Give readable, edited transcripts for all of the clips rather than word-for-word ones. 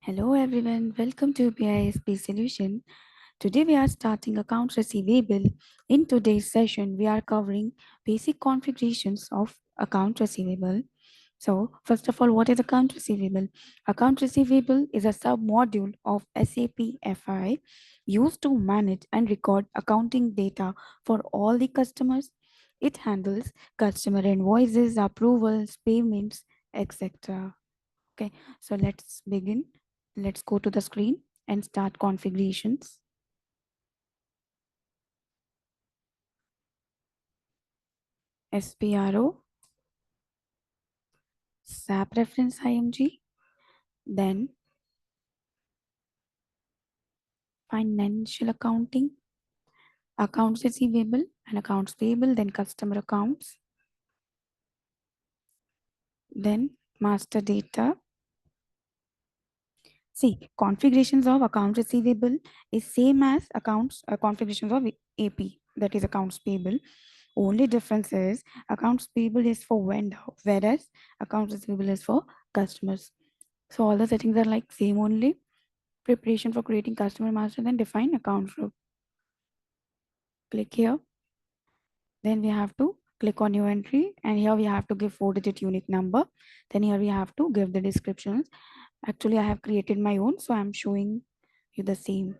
Hello everyone, welcome to BISP Solution. Today we are starting accounts receivable. In today's session, we are covering basic configurations of account receivable. So, first of all, what is account receivable? Account receivable is a sub-module of SAP FI used to manage and record accounting data for all the customers. It handles customer invoices, approvals, payments, etc. Okay, so let's begin. Let's go to the screen and start configurations. SPRO, SAP reference IMG, then financial accounting, accounts receivable and accounts payable, then customer accounts, then master data. See, configurations of accounts receivable is same as accounts configurations of AP, that is accounts payable. Only difference is accounts payable is for vendor, whereas accounts receivable is for customers. So all the settings are like same only. Preparation for creating customer master, then define account group. Click here. Then we have to click on new entry, and here we have to give 4-digit unique number. Then here we have to give the descriptions. Actually, I have created my own, so I'm showing you the same.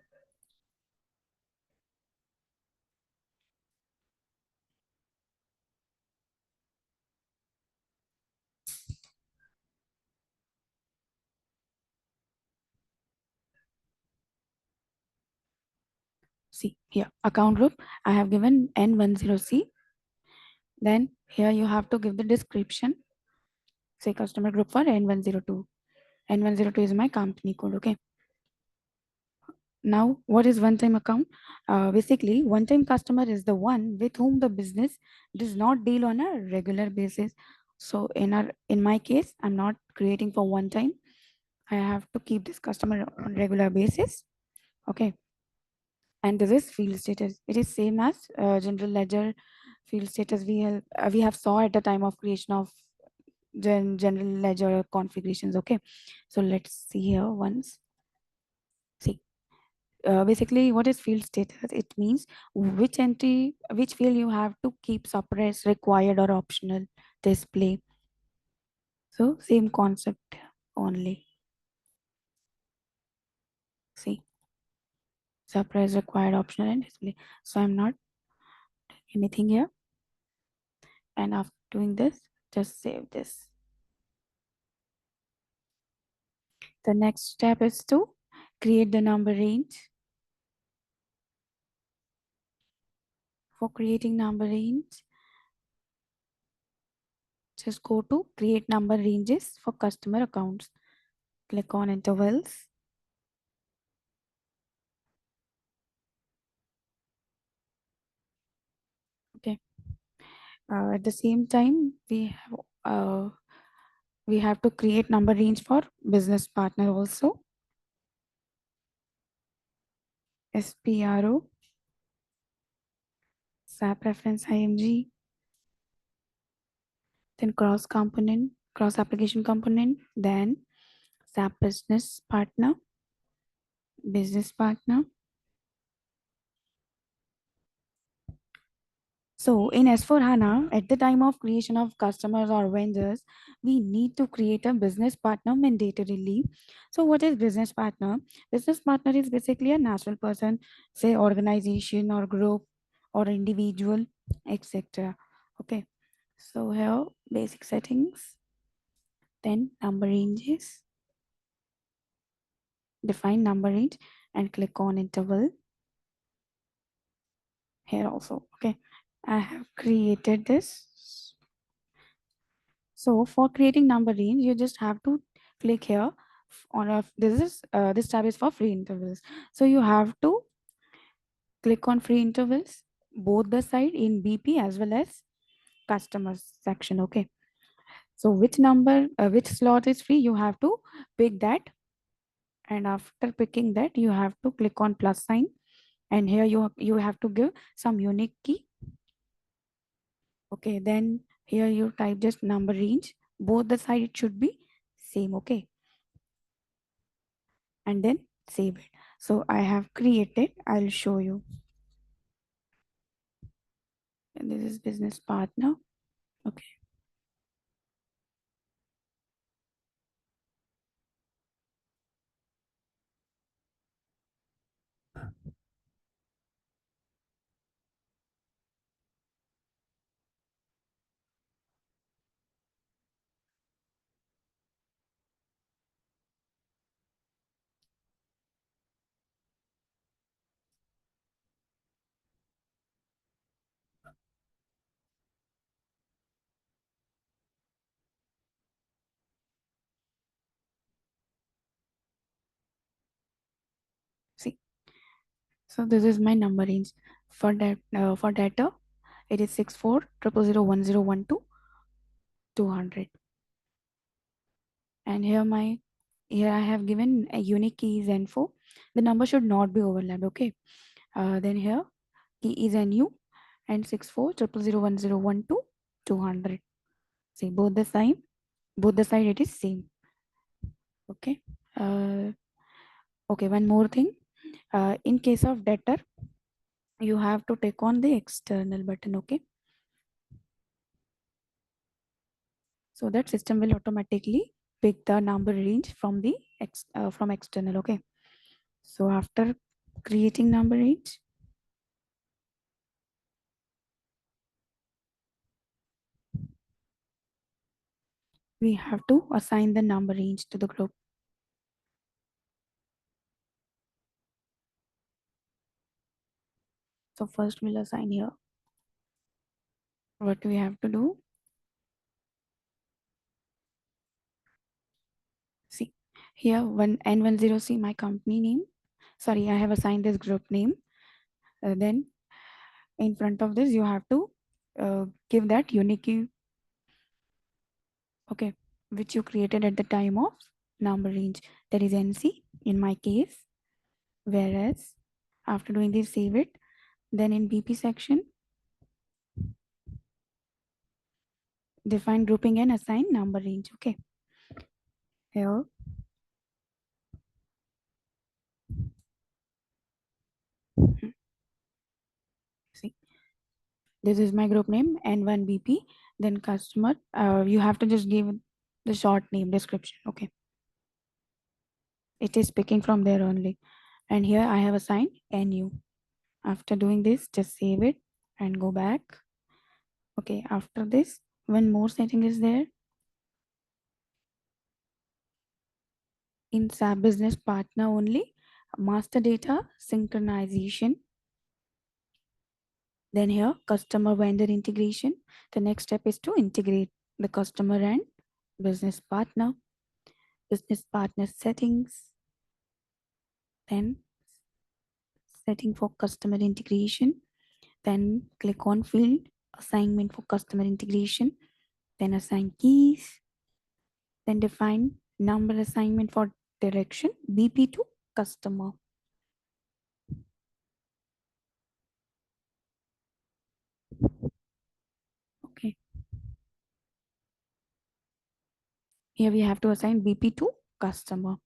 See here, account group. I have given N10C. Then here you have to give the description. Say customer group for N102. N102 is my company code. Okay. Now, what is one-time account? Basically, one-time customer is the one with whom the business does not deal on a regular basis. So in my case, I'm not creating for one time. I have to keep this customer on regular basis. Okay. And this is field status. It is same as general ledger field status we have saw at the time of creation of general ledger configurations. Okay. So let's see here once. See. Basically, what is field status? It means which entry, which field you have to keep suppressed, required, or optional display. So same concept only. See, suppress, required, optional, and display. So I'm not anything here. And after doing this, just save this. The next step is to create the number range. For creating number range, just go to create number ranges for customer accounts. Click on intervals. Okay. At the same time, we have to create number range for business partner also. SPRO, SAP reference IMG, then cross application component, then SAP business partner. So in S4 HANA, at the time of creation of customers or vendors, we need to create a business partner mandatorily. So what is business partner? Business partner is basically a natural person, say organization or group or individual, etc. Okay. So here basic settings, then number ranges, define number range and click on interval here also. Okay. I have created this. So for creating number range, you just have to click here on a this tab is for free intervals. So you have to click on free intervals, both the side in BP as well as customers section. Okay. So which slot is free, you have to pick that. And after picking that, you have to click on plus sign. And here you have to give some unique key. Okay. Then here you type just number range. Both the side it should be same. Okay. and then save it. So I have created, I'll show you. And this is business partner. Okay. See, so this is my number range. For that, for data, it is 6400101200. And here I have given a unique keys info. The number should not be overlapped. Okay. Then here key is NU and 6400101200. See, both the side it is same. Okay. uh, okay, one more thing. In case of debtor, you have to take on the external button. Okay, so that system will automatically pick the number range from the from external. Okay, so after creating number range, we have to assign the number range to the group. So first we'll assign here. What we have to do, see, here one N10, see my company name. Sorry, I have assigned this group name. Then in front of this you have to give that unique key, okay, which you created at the time of number range, that is NC in my case. Whereas after doing this, save it. Then in BP section, define grouping and assign number range. Okay, here, see, this is my group name N1BP. Then customer, you have to just give the short name description. Okay, it is picking from there only. And here I have assigned NU. After doing this, just save it and go back. Okay, after this, one more setting is there. In SAP Business Partner only, master data synchronization. Then here, customer vendor integration. The next step is to integrate the customer and business partner. Business partner settings. Then setting for customer integration. Then click on field assignment for customer integration. Then assign keys. Then define number assignment for direction BP to customer. Okay. Here we have to assign BP to customer.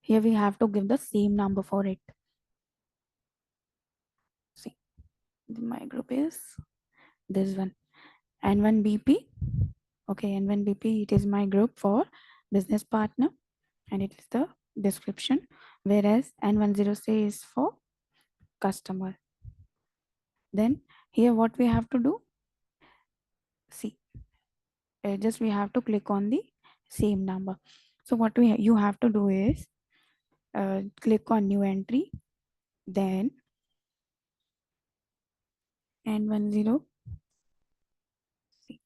Here we have to give the same number for it. See, my group is this one. N1BP. Okay, N1BP, it is my group for business partner and it is the description. Whereas N10C is for customer. Then here what we have to do, see, just we have to click on the same number. So what you have to do is click on new entry, then N10, see,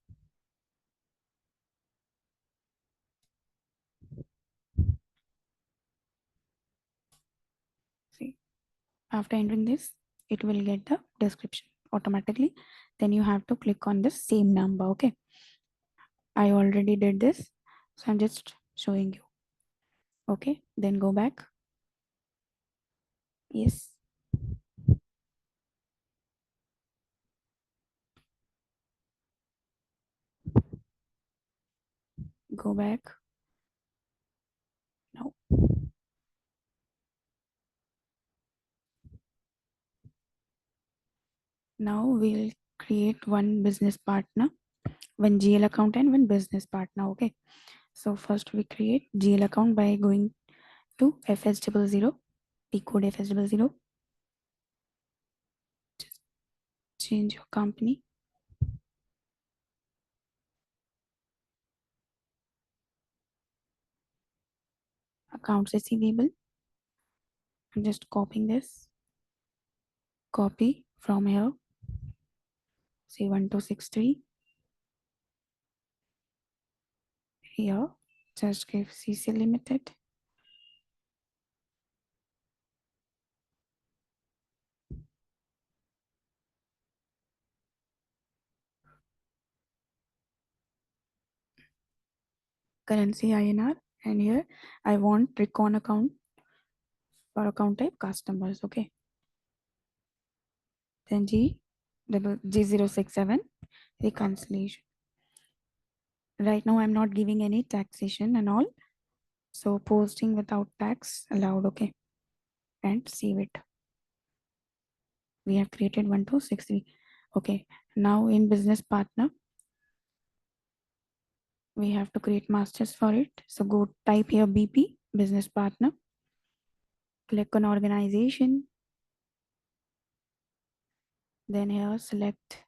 see, after entering this, it will get the description automatically. Then you have to click on the same number. Okay, I already did this, so I'm just showing you. Okay, then go back. Yes, go back now. Now we'll create one business partner, one GL account and one business partner. Okay. So first we create GL account by going to FS00, P code FS00. Just change your company. Accounts receivable. I'm just copying this. Copy from here. Say 1263. Here. Just give CC Limited. Currency INR. And here I want recon account for account type customers. Okay. Then G067 reconciliation. Right now I'm not giving any taxation and all. So posting without tax allowed. Okay. And save it. We have created 1263. Okay. Now in business partner, we have to create masters for it. So go type here BP, business partner. Click on organization. Then here select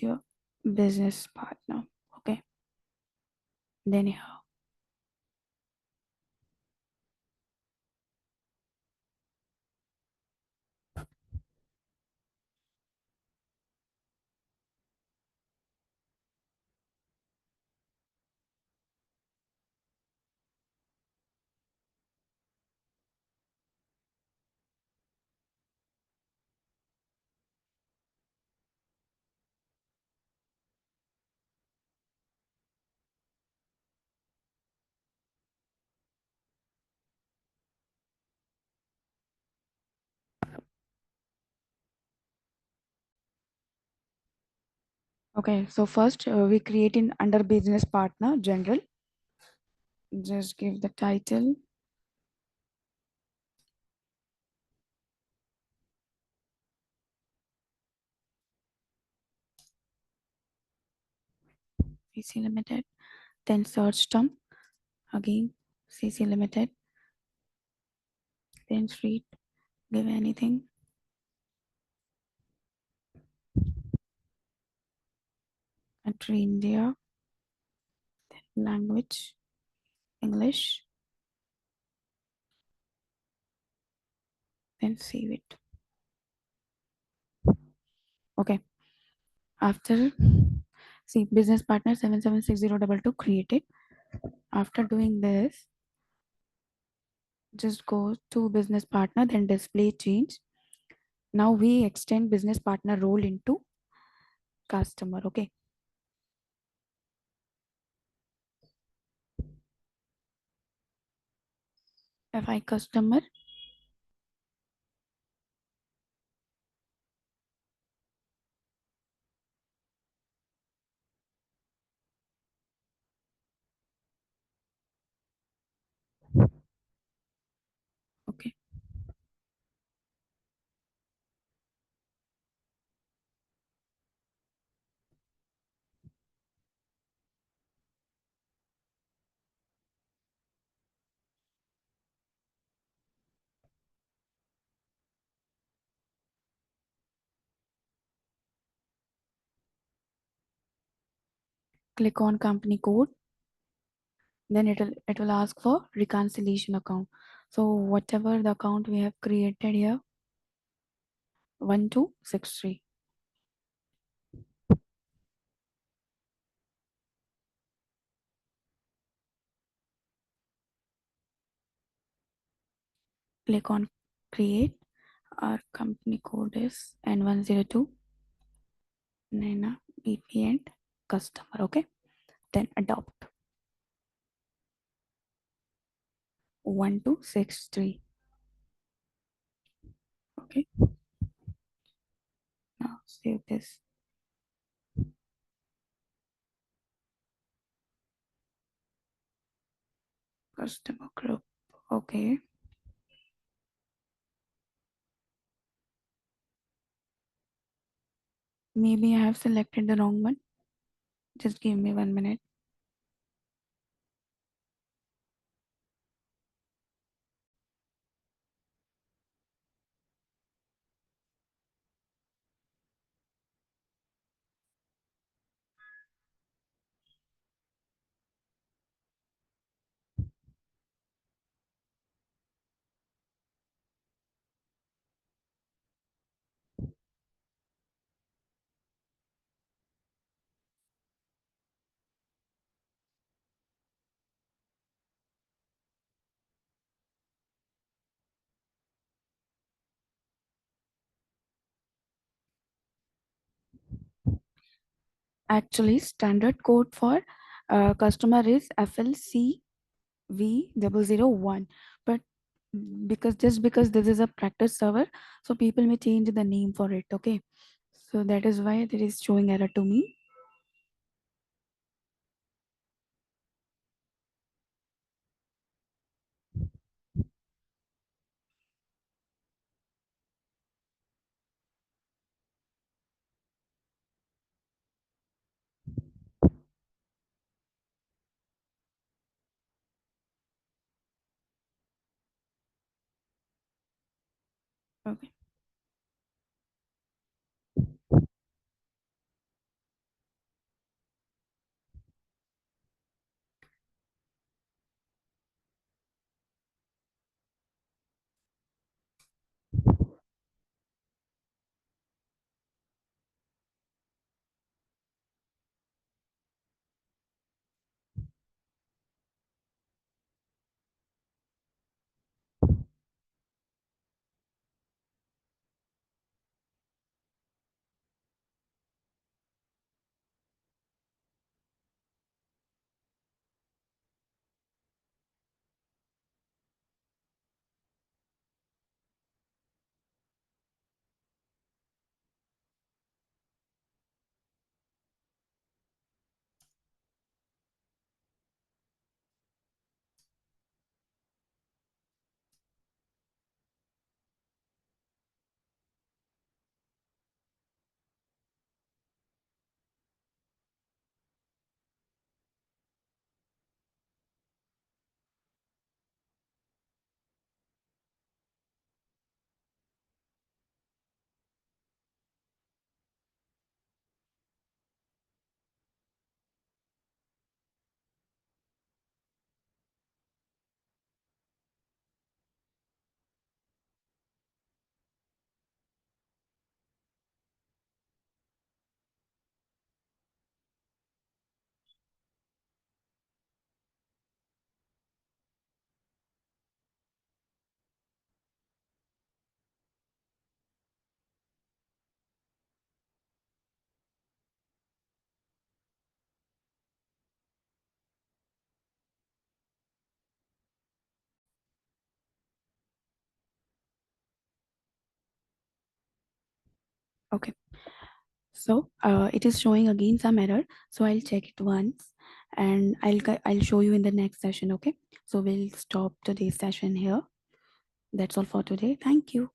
your business partner. Okay. Then here okay, so first we create in under business partner general. Just give the title. CC Limited. Then search term again CC Limited. Then street. Give anything. Country India. Then language English. Then save it. Okay. After see business partner 776022 created. After doing this, just go to business partner, then display change. Now we extend business partner role into customer. Okay. FI customer. Okay. Click on company code. Then it will ask for reconciliation account. So whatever the account we have created here, 1263. Click on create. Our company code is N102 Nana BP and customer. Okay. Then adopt 1263. Okay. Now save this. Customer group. Okay. Maybe I have selected the wrong one. Just give me 1 minute. Actually, standard code for customer is FLCV001. But because this is a practice server, so people may change the name for it. Okay, so that is why it is showing error to me. Okay. Okay. So it is showing again some error. So I'll check it once, and I'll show you in the next session. Okay. So we'll stop today's session here. That's all for today. Thank you.